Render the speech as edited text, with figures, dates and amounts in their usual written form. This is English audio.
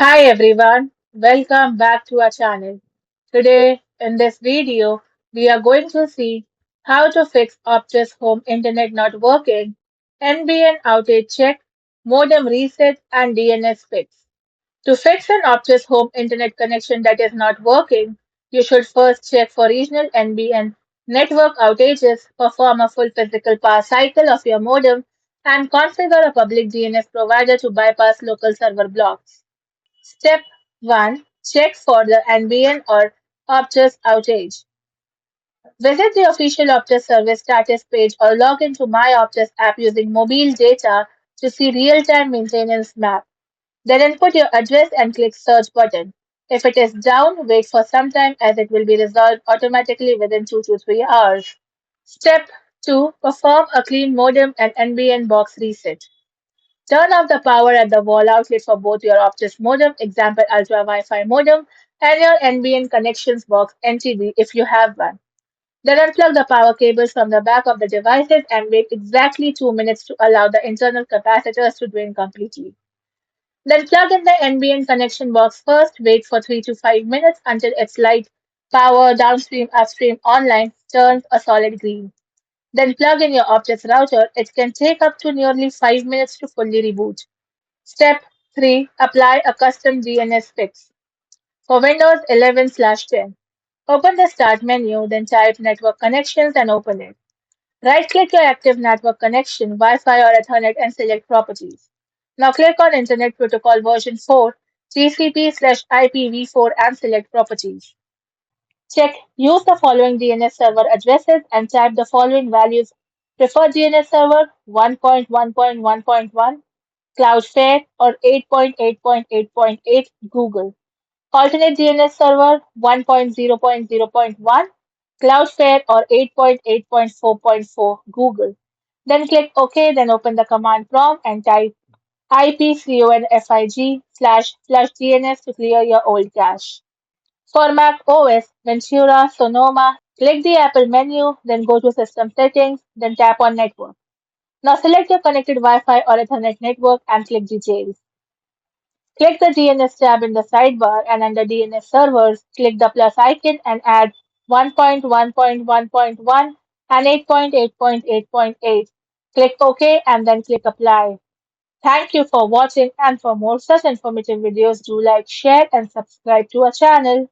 Hi everyone, welcome back to our channel. Today in this video, we are going to see how to fix Optus Home Internet not working, NBN outage check, modem reset and DNS fix. To fix an Optus Home Internet connection that is not working, you should first check for regional NBN network outages, perform a full physical power cycle of your modem, and configure a public DNS provider to bypass local server blocks. Step 1. Check for the NBN or Optus outage. Visit the official Optus service status page or log into My Optus app using mobile data to see real-time maintenance map. Then input your address and click search button. If it is down, wait for some time as it will be resolved automatically within 2 to 3 hours. Step 2. Perform a clean modem and NBN box reset. Turn off the power at the wall outlet for both your Optus modem, example Ultra Wi-Fi modem, and your NBN connections box NTD if you have one. Then unplug the power cables from the back of the devices and wait exactly 2 minutes to allow the internal capacitors to drain completely. Then plug in the NBN connection box first, wait for 3 to 5 minutes until its light power downstream, upstream, online turns a solid green. Then plug in your Optus router. It can take up to nearly 5 minutes to fully reboot. Step 3. Apply a custom DNS fix. For Windows 11/10, open the Start menu, then type Network Connections and open it. Right-click your active network connection, Wi-Fi or Ethernet, and select Properties. Now click on Internet Protocol version 4, TCP/IPv4 and select Properties. Check Use the following DNS server addresses and type the following values. Preferred DNS server 1.1.1.1, Cloudflare or 8.8.8.8 Google. Alternate DNS server 1.0.0.1, Cloudflare or 8.8.4.4 Google. Then click OK, then open the command prompt and type ipconfig//DNS to clear your old cache. For Mac OS, Ventura, Sonoma, click the Apple menu, then go to System Settings, then tap on Network. Now select your connected Wi-Fi or Ethernet network and click Details. Click the DNS tab in the sidebar and under DNS servers, click the plus icon and add 1.1.1.1 and 8.8.8.8. Click OK and then click Apply. Thank you for watching, and for more such informative videos, do like, share and subscribe to our channel.